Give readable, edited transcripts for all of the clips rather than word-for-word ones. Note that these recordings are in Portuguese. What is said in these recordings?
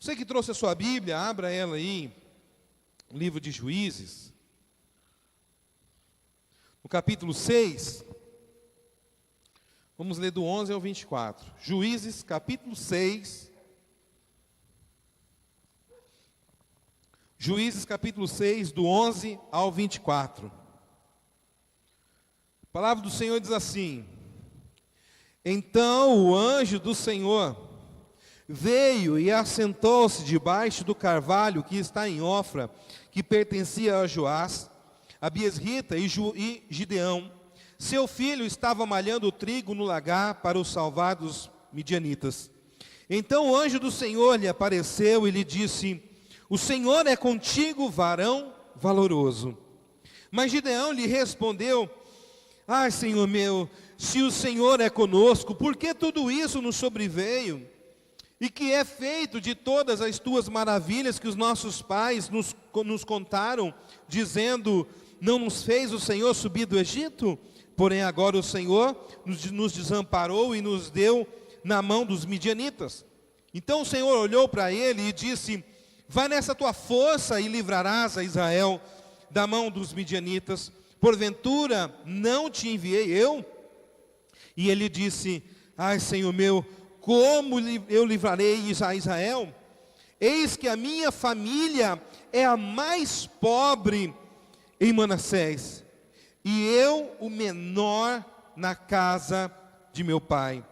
Você que trouxe a sua Bíblia, abra ela aí, no livro de Juízes, no capítulo 6, vamos ler do 11 ao 24. Juízes, capítulo 6. Juízes, capítulo 6, do 11 ao 24. A palavra do Senhor diz assim: Então o anjo do Senhor veio e assentou-se debaixo do carvalho que está em Ofra, que pertencia a Joás, a Biesrita e Gideão. Seu filho estava malhando o trigo no lagar para o salvar dos midianitas. Então o anjo do Senhor lhe apareceu e lhe disse: O Senhor é contigo, varão valoroso. Mas Gideão lhe respondeu: Ai, Senhor meu, se o Senhor é conosco, por que tudo isso nos sobreveio? E que é feito de todas as tuas maravilhas que os nossos pais nos contaram, dizendo: Não nos fez o Senhor subir do Egito? Porém agora o Senhor nos desamparou e nos deu na mão dos midianitas. Então o Senhor olhou para ele e disse: Vai nessa tua força e livrarás a Israel da mão dos midianitas. Porventura não te enviei eu? E ele disse: Ai, Senhor meu, como eu livrarei a Israel? Eis que a minha família é a mais pobre em Manassés, e eu o menor na casa de meu pai.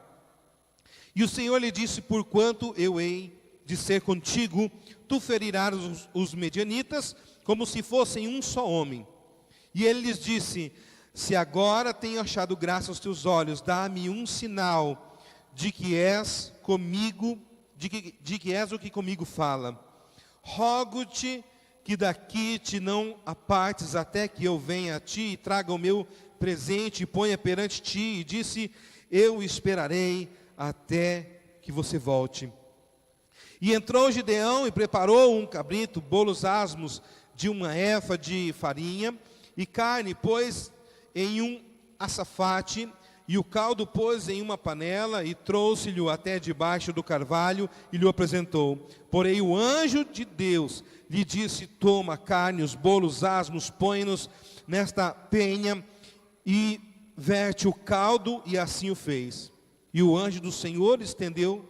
E o Senhor lhe disse: Porquanto eu hei de ser contigo, tu ferirás os medianitas, como se fossem um só homem. E ele lhes disse: Se agora tenho achado graça aos teus olhos, dá-me um sinal de que és comigo, de que és o que comigo fala. Rogo-te que daqui te não apartes até que eu venha a ti e traga o meu presente e ponha perante ti. E disse: Eu esperarei até que você volte. E entrou Gideão e preparou um cabrito, bolos asmos de uma efa de farinha, e carne pôs em um açafate, e o caldo pôs em uma panela, e trouxe-lhe até debaixo do carvalho, e lhe apresentou. Porém o anjo de Deus lhe disse: Toma a carne, os bolos asmos, põe-nos nesta penha, e verte o caldo, e assim o fez. E o anjo do Senhor estendeu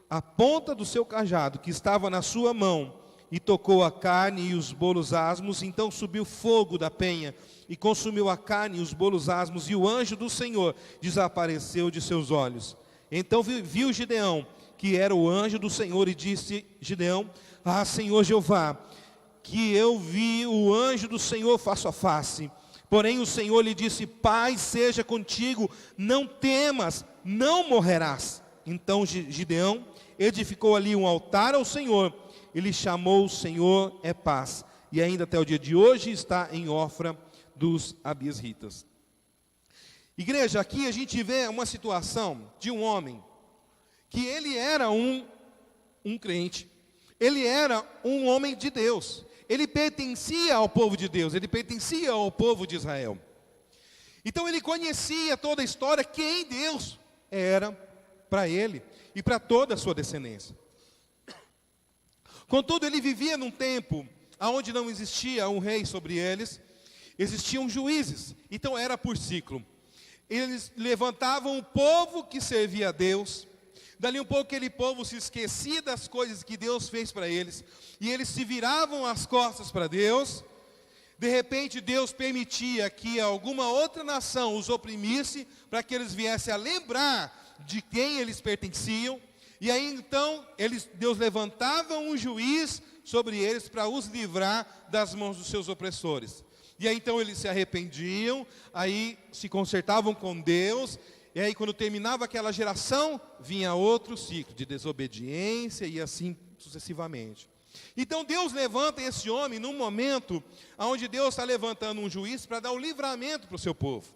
a ponta do seu cajado, que estava na sua mão, e tocou a carne e os bolos asmos. Então subiu fogo da penha, e consumiu a carne e os bolos asmos, e o anjo do Senhor desapareceu de seus olhos. Então viu Gideão, que era o anjo do Senhor, e disse Gideão: Ah, Senhor Jeová, que eu vi o anjo do Senhor face a face. Porém o Senhor lhe disse: Paz seja contigo, não temas, não morrerás. Então Gideão edificou ali um altar ao Senhor, ele chamou: O Senhor é paz. E ainda até o dia de hoje está em Ofra dos Abiesritas. Igreja, aqui a gente vê uma situação de um homem que ele era um crente, ele era um homem de Deus, ele pertencia ao povo de Deus, ele pertencia ao povo de Israel. Então ele conhecia toda a história, quem Deus era para ele e para toda a sua descendência. Contudo, ele vivia num tempo onde não existia um rei sobre eles, existiam juízes, então era por ciclo. Eles levantavam o povo que servia a Deus, dali um pouco aquele povo se esquecia das coisas que Deus fez para eles, e eles se viravam as costas para Deus. De repente Deus permitia que alguma outra nação os oprimisse, para que eles viessem a lembrar de quem eles pertenciam, e aí então Deus levantava um juiz sobre eles para os livrar das mãos dos seus opressores. E aí então eles se arrependiam, aí se consertavam com Deus, e aí quando terminava aquela geração, vinha outro ciclo de desobediência e assim sucessivamente. Então Deus levanta esse homem num momento onde Deus está levantando um juiz para dar o livramento para o seu povo.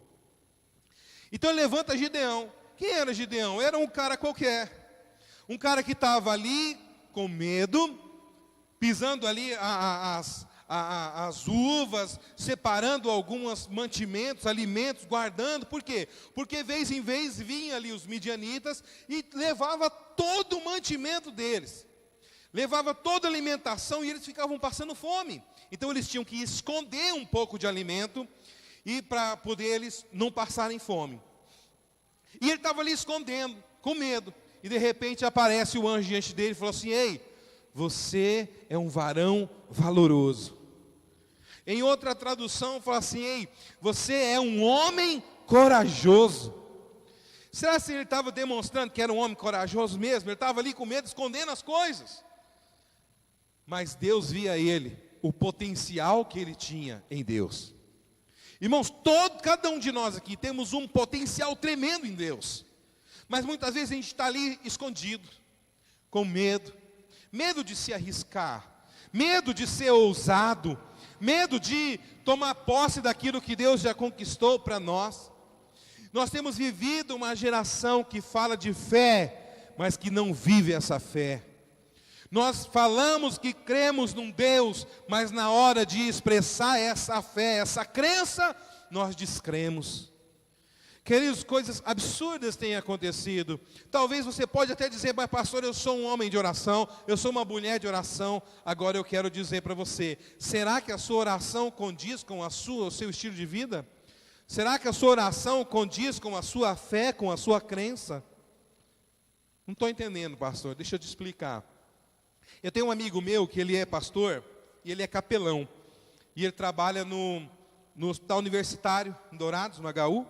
Então ele levanta Gideão. Quem era Gideão? Era um cara qualquer, um cara que estava ali com medo, pisando ali as uvas, separando alguns mantimentos, alimentos, guardando. Por quê? Porque vez em vez vinha ali os midianitas e levava todo o mantimento deles. levava toda a alimentação e eles ficavam passando fome. Então eles tinham que esconder um pouco de alimento e para poder eles não passarem fome. E ele estava ali escondendo, com medo. E de repente aparece o anjo diante dele e falou assim: ei, você é um varão valoroso. Em outra tradução fala assim: ei, você é um homem corajoso. Será que ele estava demonstrando que era um homem corajoso mesmo? Ele estava ali com medo, escondendo as coisas. Mas Deus via ele, o potencial que ele tinha em Deus. Irmãos, cada um de nós aqui temos um potencial tremendo em Deus. Mas muitas vezes a gente está ali escondido, com medo. Medo de se arriscar, medo de ser ousado, medo de tomar posse daquilo que Deus já conquistou para nós. Nós temos vivido uma geração que fala de fé, mas que não vive essa fé. Nós falamos que cremos num Deus, mas na hora de expressar essa fé, essa crença, nós descremos. Queridos, coisas absurdas têm acontecido. Talvez você pode até dizer: mas pastor, eu sou um homem de oração, eu sou uma mulher de oração. Agora eu quero dizer para você: será que a sua oração condiz com o seu estilo de vida? Será que a sua oração condiz com a sua fé, com a sua crença? Não estou entendendo, pastor, deixa eu te explicar. Eu tenho um amigo meu que ele é pastor e ele é capelão. E ele trabalha no hospital universitário, em Dourados, no HU.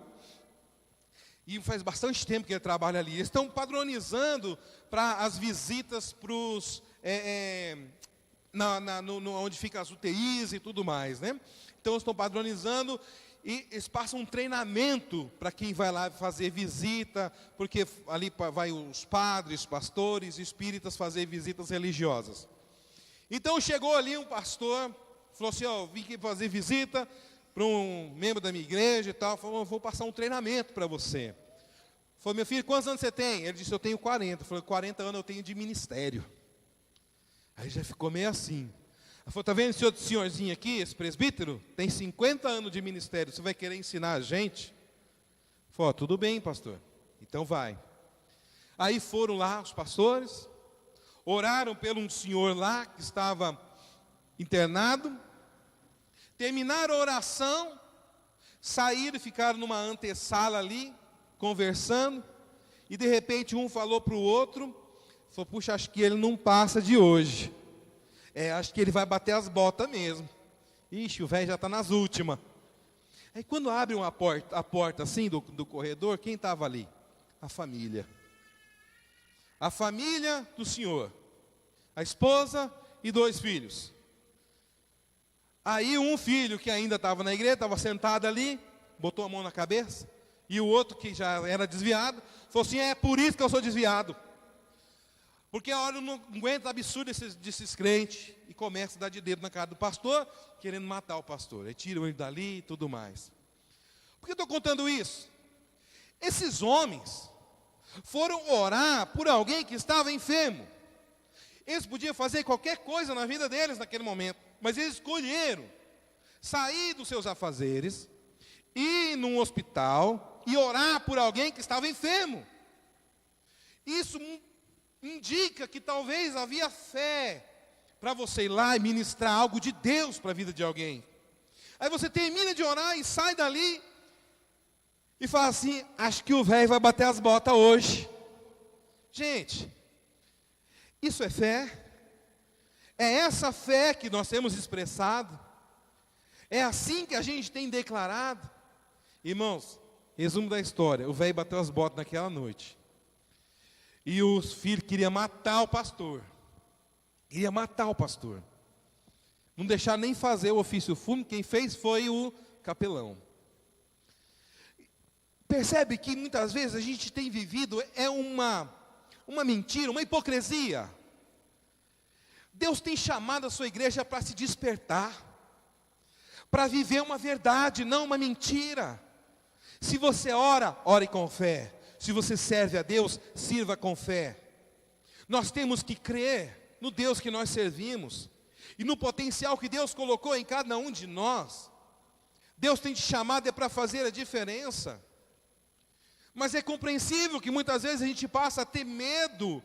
E faz bastante tempo que ele trabalha ali. Eles estão padronizando para as visitas para os... onde ficam as UTIs e tudo mais, né? Então, eles estão padronizando e eles passam um treinamento para quem vai lá fazer visita, porque ali vai os padres, pastores, espíritas fazer visitas religiosas. Então, chegou ali um pastor, falou assim: ó, vim aqui fazer visita para um membro da minha igreja e tal. Falou: vou passar um treinamento para você. Falou: meu filho, quantos anos você tem? Ele disse: eu tenho 40. Falou: 40 anos eu tenho de ministério. Aí já ficou meio assim. Ela falou: está vendo esse outro senhorzinho aqui, esse presbítero? Tem 50 anos de ministério, você vai querer ensinar a gente? Falou: tudo bem, pastor, então vai. Aí foram lá os pastores, oraram pelo um senhor lá que estava internado, terminaram a oração, saíram e ficaram numa antessala ali, conversando, e de repente um falou para o outro, falou: puxa, acho que ele não passa de hoje. Acho que ele vai bater as botas mesmo. Ixi, o velho já está nas últimas. Aí quando abre a porta assim do corredor, quem estava ali? A família. A família do senhor. A esposa e 2 filhos. Aí um filho que ainda estava na igreja, estava sentado ali, botou a mão na cabeça. E o outro que já era desviado, falou assim: é por isso que eu sou desviado. Porque a hora eu não aguento o absurdo desses crentes. E começa a dar de dedo na cara do pastor, querendo matar o pastor. Aí tiram ele dali e tudo mais. Por que eu estou contando isso? Esses homens foram orar por alguém que estava enfermo. Eles podiam fazer qualquer coisa na vida deles naquele momento. Mas eles escolheram sair dos seus afazeres, ir num hospital e orar por alguém que estava enfermo. Isso indica que talvez havia fé para você ir lá e ministrar algo de Deus para a vida de alguém. Aí você termina de orar e sai dali e fala assim: acho que o velho vai bater as botas hoje. Gente, isso é fé? É essa fé que nós temos expressado? É assim que a gente tem declarado? Irmãos, resumo da história: o velho bateu as botas naquela noite. E os filhos queriam matar o pastor. Queria matar o pastor. Não deixaram nem fazer o ofício fúnebre. Quem fez foi o capelão. Percebe que muitas vezes a gente tem vivido uma mentira, uma hipocrisia. Deus tem chamado a sua igreja para se despertar, para viver uma verdade, não uma mentira. Se você ora, ore com fé. Se você serve a Deus, sirva com fé. Nós temos que crer no Deus que nós servimos e no potencial que Deus colocou em cada um de nós. Deus tem te chamado para fazer a diferença. Mas é compreensível que muitas vezes a gente passa a ter medo,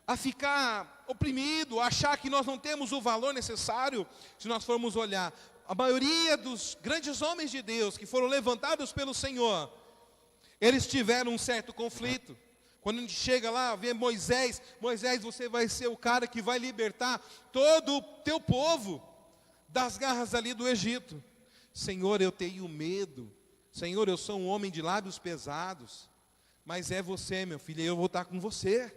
a ficar oprimido, achar que nós não temos o valor necessário. Se nós formos olhar, a maioria dos grandes homens de Deus que foram levantados pelo Senhor, eles tiveram um certo conflito. Quando a gente chega lá, vê Moisés, você vai ser o cara que vai libertar todo o teu povo das garras ali do Egito. Senhor, eu tenho medo. Senhor, eu sou um homem de lábios pesados. Mas é você, meu filho, e eu vou estar com você.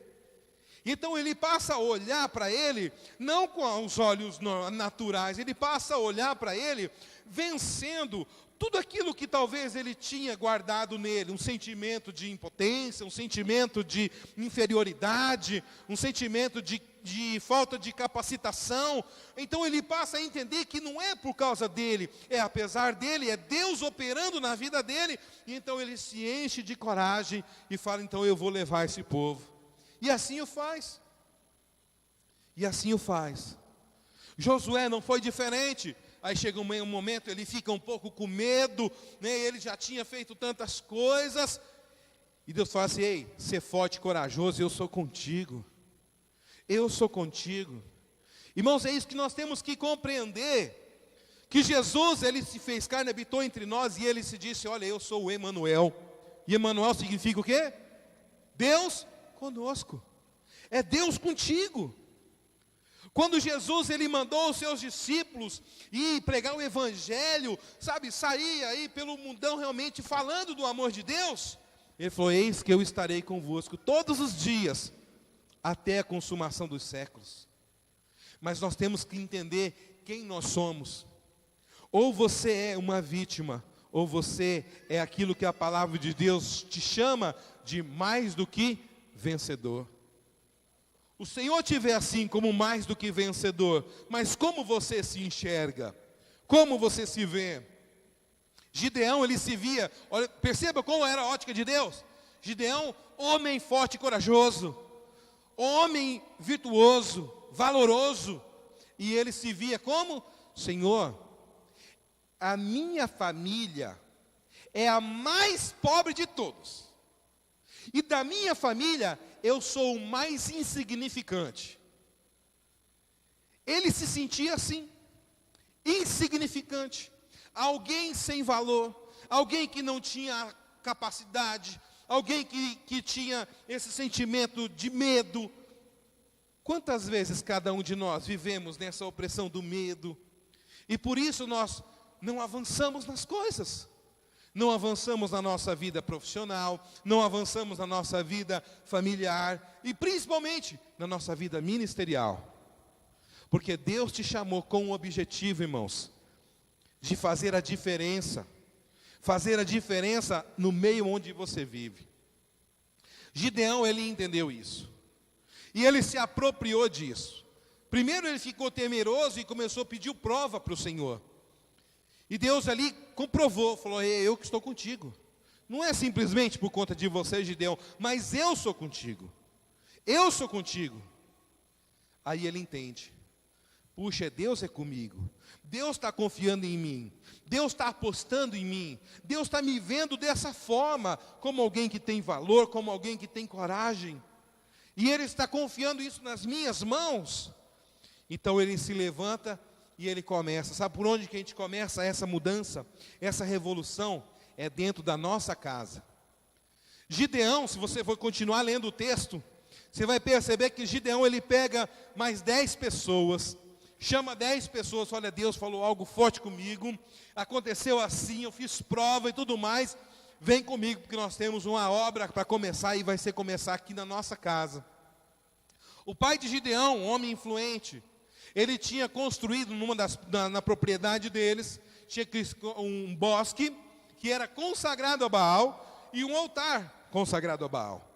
Então ele passa a olhar para ele, não com os olhos naturais, ele passa a olhar para ele, vencendo tudo aquilo que talvez ele tinha guardado nele, um sentimento de impotência, um sentimento de inferioridade, um sentimento de falta de capacitação. Então ele passa a entender que não é por causa dele, é apesar dele, é Deus operando na vida dele. E então ele se enche de coragem e fala, então eu vou levar esse povo. E assim o faz. E assim o faz. Josué não foi diferente. Aí chega um momento, ele fica um pouco com medo, né? Ele já tinha feito tantas coisas. E Deus fala assim, ei, ser forte e corajoso, eu sou contigo. Eu sou contigo. Irmãos, é isso que nós temos que compreender. Que Jesus, ele se fez carne, habitou entre nós, e ele se disse, olha, eu sou o Emanuel. E Emanuel significa o quê? Deus conosco. É Deus contigo. Quando Jesus ele mandou os seus discípulos ir pregar o evangelho, sabe, sair aí pelo mundão realmente falando do amor de Deus, ele falou, eis que eu estarei convosco todos os dias, até a consumação dos séculos. Mas nós temos que entender quem nós somos. Ou você é uma vítima, ou você é aquilo que a palavra de Deus te chama de mais do que vencedor. O Senhor te vê assim como mais do que vencedor, mas como você se enxerga? Como você se vê? Gideão, ele se via, olha, perceba como era a ótica de Deus. Gideão, homem forte e corajoso, homem virtuoso, valoroso, e ele se via como? Senhor, a minha família é a mais pobre de todos. E da minha família, eu sou o mais insignificante. Ele se sentia assim, insignificante, alguém sem valor, alguém que não tinha capacidade, alguém que tinha esse sentimento de medo. Quantas vezes cada um de nós vivemos nessa opressão do medo, e por isso nós não avançamos nas coisas. Não avançamos na nossa vida profissional, não avançamos na nossa vida familiar e principalmente na nossa vida ministerial. Porque Deus te chamou com um objetivo, irmãos, de fazer a diferença no meio onde você vive. Gideão, ele entendeu isso. E ele se apropriou disso. Primeiro ele ficou temeroso e começou a pedir prova para o Senhor. E Deus ali comprovou, falou, eu que estou contigo. Não é simplesmente por conta de você, Gideão, mas eu sou contigo. Eu sou contigo. Aí ele entende. Puxa, Deus é comigo. Deus está confiando em mim. Deus está apostando em mim. Deus está me vendo dessa forma, como alguém que tem valor, como alguém que tem coragem. E Ele está confiando isso nas minhas mãos. Então ele se levanta e ele começa. Sabe por onde que a gente começa essa mudança? Essa revolução é dentro da nossa casa. Gideão, se você for continuar lendo o texto, você vai perceber que Gideão, ele pega mais 10 pessoas, chama 10 pessoas, olha, Deus falou algo forte comigo, aconteceu assim, eu fiz prova e tudo mais, vem comigo, porque nós temos uma obra para começar, e vai ser começar aqui na nossa casa. O pai de Gideão, um homem influente, ele tinha construído na propriedade deles, tinha um bosque, que era consagrado a Baal, e um altar consagrado a Baal.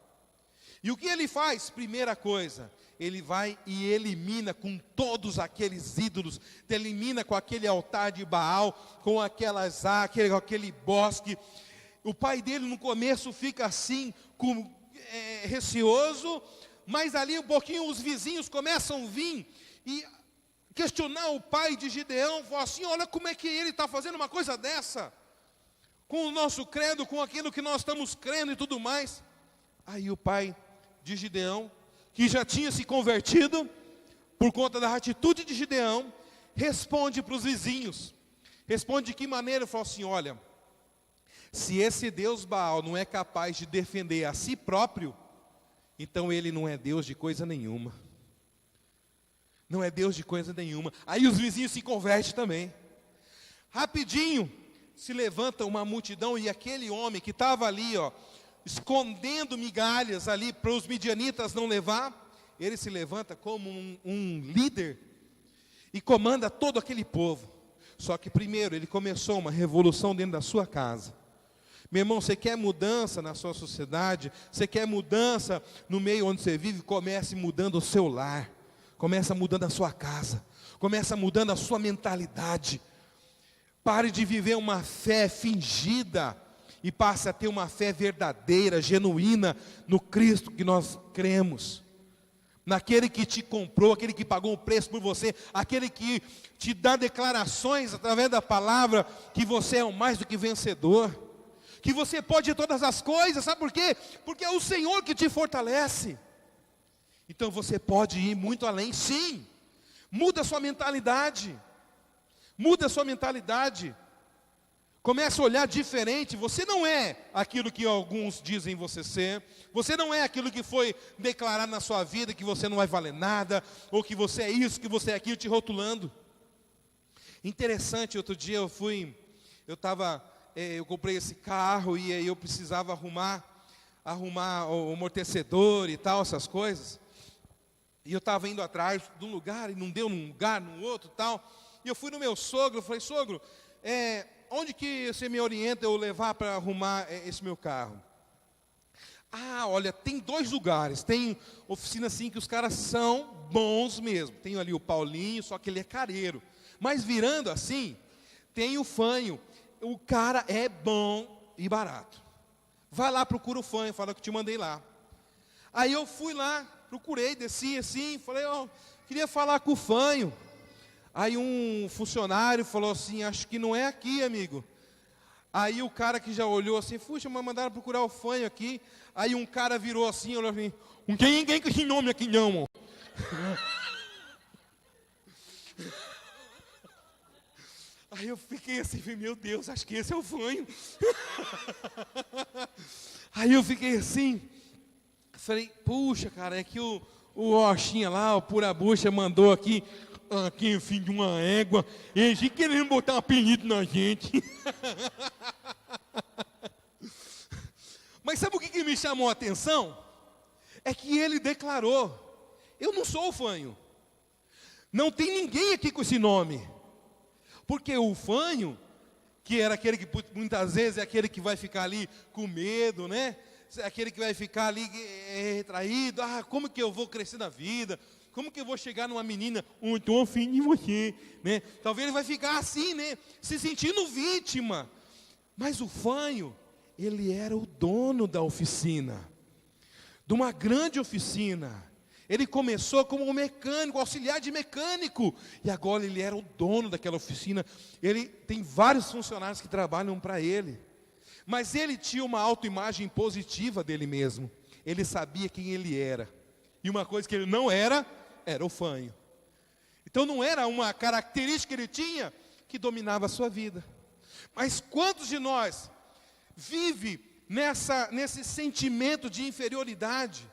E o que ele faz? Primeira coisa, ele vai e elimina com todos aqueles ídolos, elimina com aquele altar de Baal, com aquele bosque. O pai dele no começo fica assim, receoso, mas ali um pouquinho os vizinhos começam a vir e questionar o pai de Gideão, falar assim, olha como é que ele está fazendo uma coisa dessa, com o nosso credo, com aquilo que nós estamos crendo e tudo mais. Aí o pai de Gideão, que já tinha se convertido, por conta da atitude de Gideão, responde para os vizinhos. Responde de que maneira? Ele falou assim: olha, se esse Deus Baal não é capaz de defender a si próprio, então ele não é Deus de coisa nenhuma. Não é Deus de coisa nenhuma. Aí os vizinhos se convertem também. Rapidinho, se levanta uma multidão, e aquele homem que estava ali, escondendo migalhas ali para os midianitas não levar, ele se levanta como um líder e comanda todo aquele povo. Só que primeiro ele começou uma revolução dentro da sua casa. Meu irmão, você quer mudança na sua sociedade? Você quer mudança no meio onde você vive? Comece mudando o seu lar. Começa mudando a sua casa. Começa mudando a sua mentalidade. Pare de viver uma fé fingida e passe a ter uma fé verdadeira, genuína no Cristo que nós cremos. Naquele que te comprou, aquele que pagou o preço por você, aquele que te dá declarações através da palavra que você é o mais do que vencedor, que você pode todas as coisas. Sabe por quê? Porque é o Senhor que te fortalece. Então você pode ir muito além, sim. Muda a sua mentalidade. Muda a sua mentalidade. Comece a olhar diferente. Você não é aquilo que alguns dizem você ser. Você não é aquilo que foi declarado na sua vida, que você não vai valer nada, ou que você é isso, que você é aquilo, te rotulando. Interessante, outro dia eu comprei esse carro, e aí eu precisava arrumar o amortecedor e tal, essas coisas. E eu estava indo atrás de um lugar, e não deu num lugar, num outro tal. E eu fui no meu sogro, eu falei: sogro, onde que você me orienta eu levar para arrumar esse meu carro? Ah, olha, tem 2 lugares. Tem oficina assim que os caras são bons mesmo. Tem ali o Paulinho, só que ele é careiro. Mas virando assim, tem o Fanho. O cara é bom e barato. Vai lá, procura o Fanho, fala que eu te mandei lá. Aí eu fui lá, procurei, desci assim, falei: queria falar com o Fanho. Aí um funcionário falou assim: acho que não é aqui, amigo. Aí o cara que já olhou assim: puxa, mas mandaram procurar o Fanho aqui. Aí um cara virou assim, olhou assim: não tem ninguém com esse nome aqui não, mano. Aí eu fiquei assim: meu Deus, acho que esse é o Fanho. Aí eu fiquei assim, falei: puxa, cara, é que o Rochinha lá, o Pura Bucha, mandou aqui, filho de uma égua, eles querendo botar um apelido na gente. Mas sabe o que me chamou a atenção? É que ele declarou: eu não sou o Fanho. Não tem ninguém aqui com esse nome. Porque o Fanho, que era aquele que muitas vezes é aquele que vai ficar ali com medo, né? Aquele que vai ficar ali retraído: como que eu vou crescer na vida? Como que eu vou chegar numa menina? Estou afim de você, né? Talvez ele vai ficar assim, né? Se sentindo vítima. Mas o Fanho, ele era o dono da oficina, de uma grande oficina. Ele começou como um mecânico, auxiliar de mecânico, e agora ele era o dono daquela oficina. Ele tem vários funcionários que trabalham para ele. Mas ele tinha uma autoimagem positiva dele mesmo. Ele sabia quem ele era. E uma coisa que ele não era o Fanho. Então não era uma característica que ele tinha que dominava a sua vida. Mas quantos de nós vive nesse sentimento de inferioridade?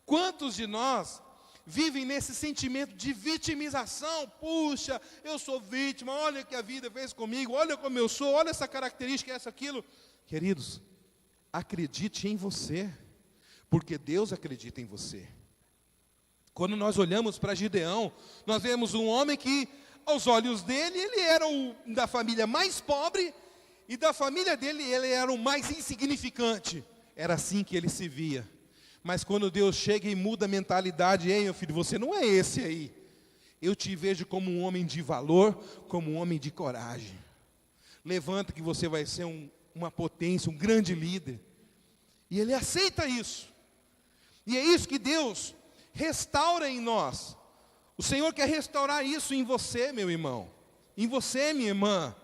Quantos de nós vivem nesse sentimento de vitimização? Puxa, eu sou vítima, olha o que a vida fez comigo, olha como eu sou, olha essa característica, essa, aquilo. Queridos, acredite em você, porque Deus acredita em você. Quando nós olhamos para Gideão, nós vemos um homem que, aos olhos dele, ele era da família mais pobre, e da família dele, ele era o mais insignificante. Era assim que ele se via. Mas quando Deus chega e muda a mentalidade: ei, meu filho, você não é esse aí. Eu te vejo como um homem de valor, como um homem de coragem. Levanta que você vai ser uma potência, um grande líder. E ele aceita isso. E é isso que Deus restaura em nós. O Senhor quer restaurar isso em você, meu irmão. Em você, minha irmã.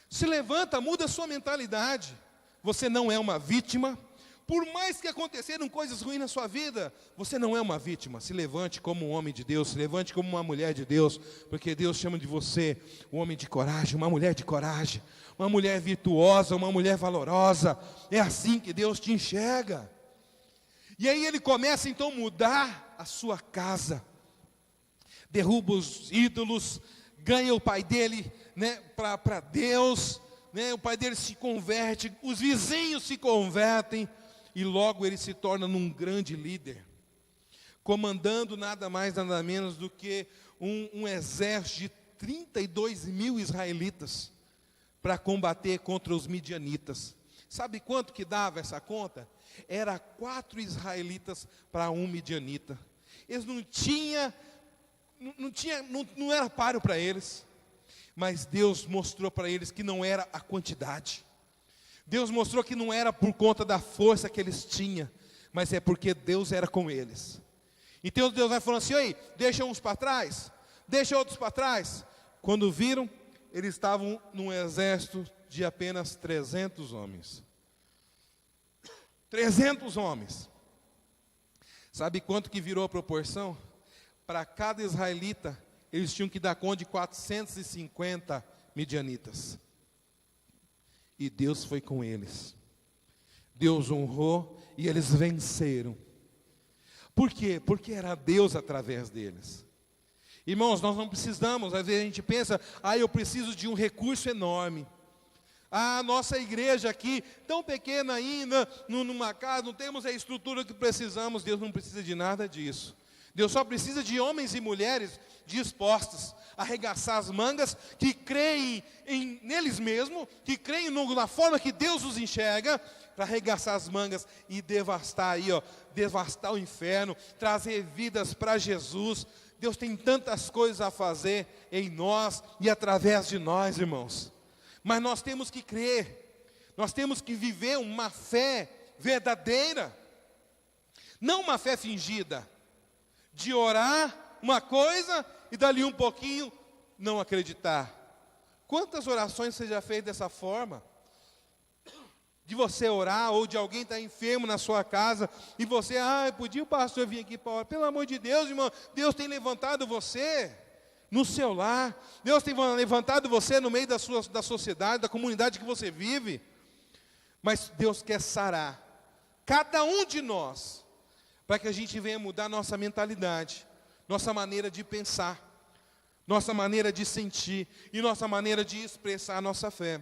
Se levanta, muda a sua mentalidade. Você não é uma vítima. Por mais que aconteceram coisas ruins na sua vida, você não é uma vítima. Se levante como um homem de Deus, se levante como uma mulher de Deus, porque Deus chama de você um homem de coragem, uma mulher de coragem, uma mulher virtuosa, uma mulher valorosa. É assim que Deus te enxerga. E aí ele começa então a mudar a sua casa, derruba os ídolos, ganha o pai dele, né, para Deus, né, o pai dele se converte, os vizinhos se convertem, e logo ele se torna um grande líder, comandando nada mais, nada menos do que um exército de 32 mil israelitas, para combater contra os midianitas. Sabe quanto que dava essa conta? Era 4 israelitas para 1 midianita. Eles não era páreo para eles, mas Deus mostrou para eles que não era a quantidade. Deus mostrou que não era por conta da força que eles tinham, mas é porque Deus era com eles. Então Deus vai falando assim: oi, deixa uns para trás, deixa outros para trás. Quando viram, eles estavam num exército de apenas 300 homens. 300 homens. Sabe quanto que virou a proporção? Para cada israelita, eles tinham que dar conta de 450 midianitas. E Deus foi com eles. Deus honrou e eles venceram. Por quê? Porque era Deus através deles. Irmãos, nós não precisamos, às vezes a gente pensa, eu preciso de um recurso enorme. A nossa igreja aqui, tão pequena ainda, numa casa, não temos a estrutura que precisamos. Deus não precisa de nada disso. Deus só precisa de homens e mulheres dispostos a arregaçar as mangas, que creem neles mesmos, que creem na forma que Deus os enxerga, para arregaçar as mangas e devastar devastar o inferno, trazer vidas para Jesus. Deus tem tantas coisas a fazer em nós e através de nós, irmãos. Mas nós temos que crer, nós temos que viver uma fé verdadeira, não uma fé fingida, de orar uma coisa e dali um pouquinho não acreditar. Quantas orações você já fez dessa forma? De você orar, ou de alguém estar enfermo na sua casa, e você, podia o pastor vir aqui para orar? Pelo amor de Deus, irmão, Deus tem levantado você no seu lar, Deus tem levantado você no meio da sociedade, da comunidade que você vive, mas Deus quer sarar cada um de nós, para que a gente venha mudar nossa mentalidade, nossa maneira de pensar, nossa maneira de sentir, e nossa maneira de expressar a nossa fé.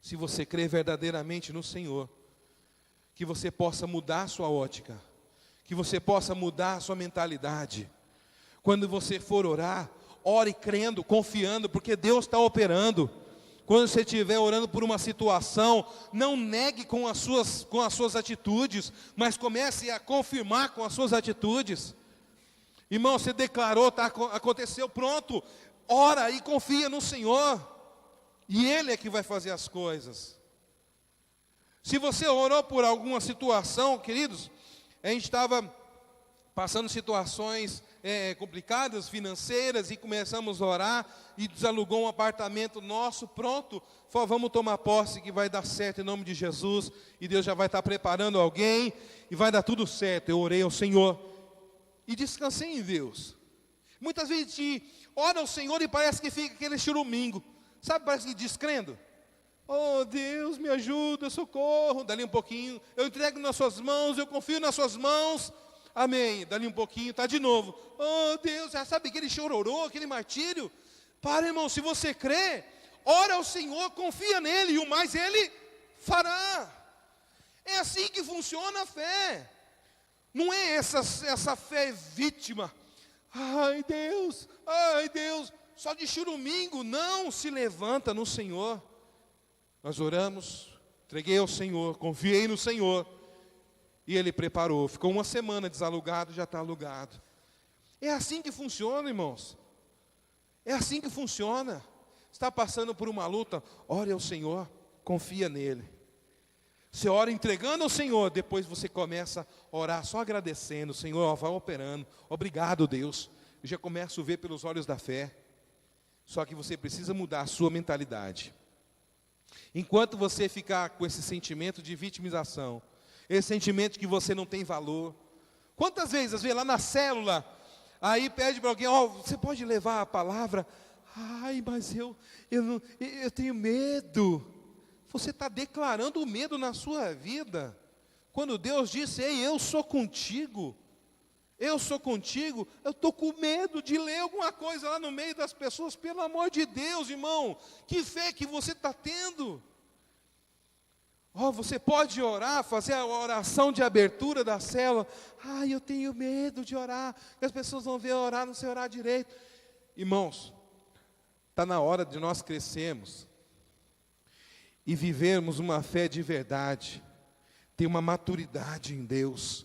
Se você crê verdadeiramente no Senhor, que você possa mudar a sua ótica, que você possa mudar a sua mentalidade. Quando você for orar, ore crendo, confiando, porque Deus está operando. Quando você estiver orando por uma situação, não negue com as suas atitudes, mas comece a confirmar com as suas atitudes. Irmão, você declarou, aconteceu, pronto. Ora e confia no Senhor, e Ele é que vai fazer as coisas. Se você orou por alguma situação, queridos, a gente estava passando situações complicadas, financeiras, e começamos a orar, e desalugou um apartamento nosso, pronto, vamos tomar posse que vai dar certo em nome de Jesus, e Deus já vai estar preparando alguém, e vai dar tudo certo. Eu orei ao Senhor, e descansei em Deus. Muitas vezes a gente ora ao Senhor e parece que fica aquele churumingo, sabe, parece que descrendo. Oh Deus, me ajuda, socorro. Dali um pouquinho, eu entrego nas suas mãos, eu confio nas suas mãos. Amém. Dali um pouquinho, está de novo. Oh Deus, já sabe aquele chororô, aquele martírio? Para, irmão, se você crê, ora ao Senhor, confia nele, e o mais Ele fará. É assim que funciona a fé. Não é essa fé vítima. Ai Deus, só de churumingo. Não, se levanta no Senhor. Nós oramos, entreguei ao Senhor, confiei no Senhor, e Ele preparou. Ficou uma semana desalugado, já está alugado. É assim que funciona, irmãos. É assim que funciona. Está passando por uma luta, ore ao Senhor, confia nele. Você ora entregando ao Senhor, depois você começa a orar só agradecendo. Senhor, vai operando. Obrigado, Deus. Eu já começo a ver pelos olhos da fé. Só que você precisa mudar a sua mentalidade. Enquanto você ficar com esse sentimento de vitimização, esse sentimento de que você não tem valor. Quantas vezes, às vezes lá na célula, aí pede para alguém, você pode levar a palavra? Ai, mas eu tenho medo. Você está declarando o medo na sua vida. Quando Deus disse, ei, eu sou contigo, eu estou com medo de ler alguma coisa lá no meio das pessoas. Pelo amor de Deus, irmão, que fé que você está tendo? Você pode orar, fazer a oração de abertura da célula. Ai, eu tenho medo de orar, que as pessoas vão ver eu orar, não sei orar direito. Irmãos, está na hora de nós crescermos e vivermos uma fé de verdade, ter uma maturidade em Deus,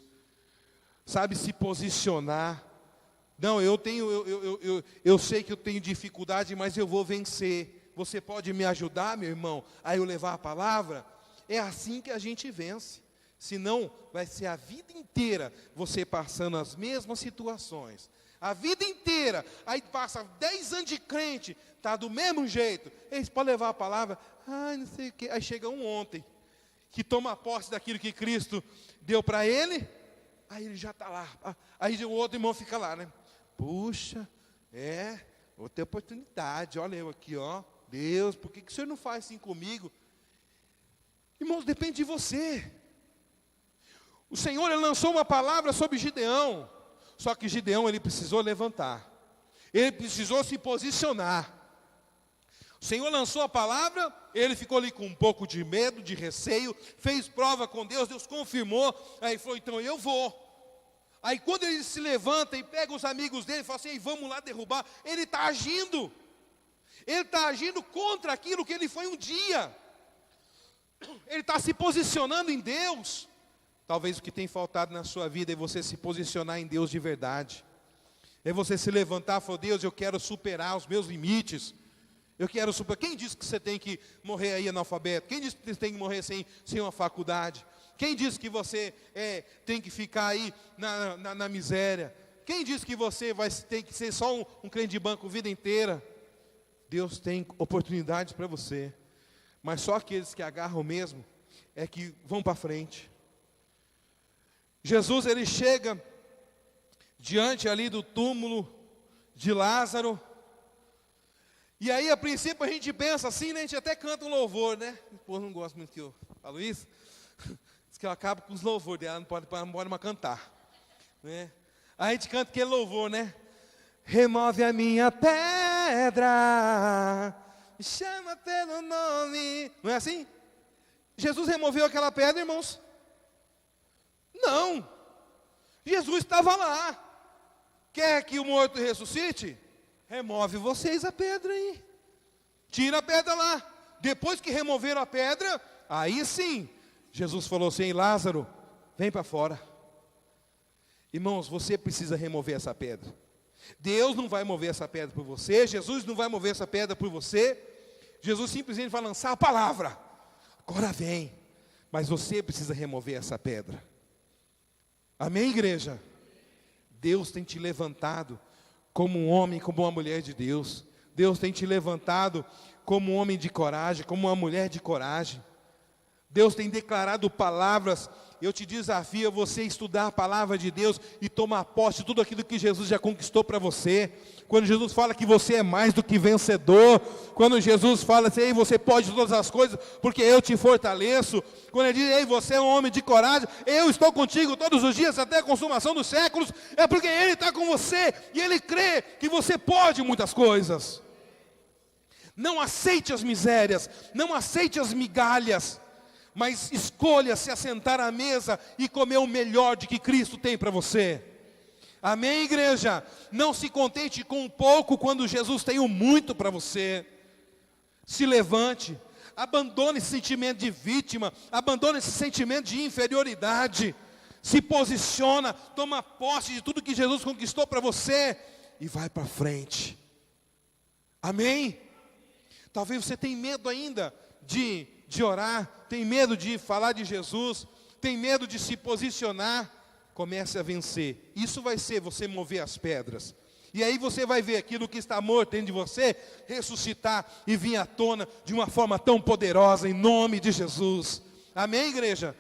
sabe, se posicionar. Não, eu sei que eu tenho dificuldade, mas eu vou vencer. Você pode me ajudar, meu irmão, a eu levar a palavra? É assim que a gente vence. Senão, vai ser a vida inteira você passando as mesmas situações. A vida inteira. Aí passa 10 anos de crente, está do mesmo jeito. Eles podem levar a palavra, não sei o quê. Aí chega um ontem, que toma posse daquilo que Cristo deu para ele. Aí ele já está lá. Aí o outro irmão fica lá, né? Puxa, vou ter oportunidade. Olha eu aqui, Deus, por que o Senhor não faz assim comigo? Irmãos, depende de você. O Senhor, Ele lançou uma palavra sobre Gideão. Só que Gideão, ele precisou levantar. Ele precisou se posicionar. O Senhor lançou a palavra, ele ficou ali com um pouco de medo, de receio, fez prova com Deus, Deus confirmou, aí falou, então eu vou. Aí quando ele se levanta e pega os amigos dele e fala assim, vamos lá derrubar, ele está agindo. Ele está agindo contra aquilo que ele foi um dia. Ele está se posicionando em Deus. Talvez o que tem faltado na sua vida é você se posicionar em Deus de verdade. É você se levantar e falar, Deus, eu quero superar os meus limites. Eu quero superar. Quem disse que você tem que morrer aí analfabeto? Quem disse que você tem que morrer sem uma faculdade? Quem disse que você tem que ficar aí na miséria? Quem disse que você tem que ser só um crente de banco a vida inteira? Deus tem oportunidades para você. Mas só aqueles que agarram mesmo é que vão para frente. Jesus, ele chega diante ali do túmulo de Lázaro. E aí, a princípio, a gente pensa assim, né? A gente até canta um louvor, né? O povo não gosta muito que eu falo isso. Diz que eu acabo com os louvores dela, não pode mais cantar, né? Aí a gente canta aquele louvor, né? Remove a minha pedra, me chama pelo nome. Não é assim? Jesus removeu aquela pedra, irmãos? Não. Jesus estava lá. Quer que o morto ressuscite? Remove vocês a pedra aí. Tira a pedra lá. Depois que removeram a pedra, aí sim, Jesus falou assim, Lázaro, vem para fora. Irmãos, você precisa remover essa pedra. Deus não vai mover essa pedra por você. Jesus não vai mover essa pedra por você. Jesus simplesmente vai lançar a palavra. Agora vem. Mas você precisa remover essa pedra. Amém, igreja? Deus tem te levantado como um homem, como uma mulher de Deus. Deus tem te levantado como um homem de coragem, como uma mulher de coragem. Deus tem declarado palavras. Eu te desafio a você estudar a palavra de Deus e tomar posse de tudo aquilo que Jesus já conquistou para você. Quando Jesus fala que você é mais do que vencedor, quando Jesus fala assim, ei, você pode todas as coisas, porque eu te fortaleço. Quando ele diz, ei, você é um homem de coragem, eu estou contigo todos os dias até a consumação dos séculos, é porque Ele está com você, e Ele crê que você pode muitas coisas. Não aceite as misérias, não aceite as migalhas, mas escolha se assentar à mesa e comer o melhor de que Cristo tem para você. Amém, igreja? Não se contente com um pouco quando Jesus tem o muito para você. Se levante, abandone esse sentimento de vítima, abandone esse sentimento de inferioridade. Se posiciona, toma posse de tudo que Jesus conquistou para você e vai para frente. Amém? Talvez você tenha medo ainda de orar, tem medo de falar de Jesus, tem medo de se posicionar. Comece a vencer. Isso vai ser você mover as pedras. E aí você vai ver aquilo que está morto dentro de você ressuscitar e vir à tona de uma forma tão poderosa em nome de Jesus. Amém, igreja?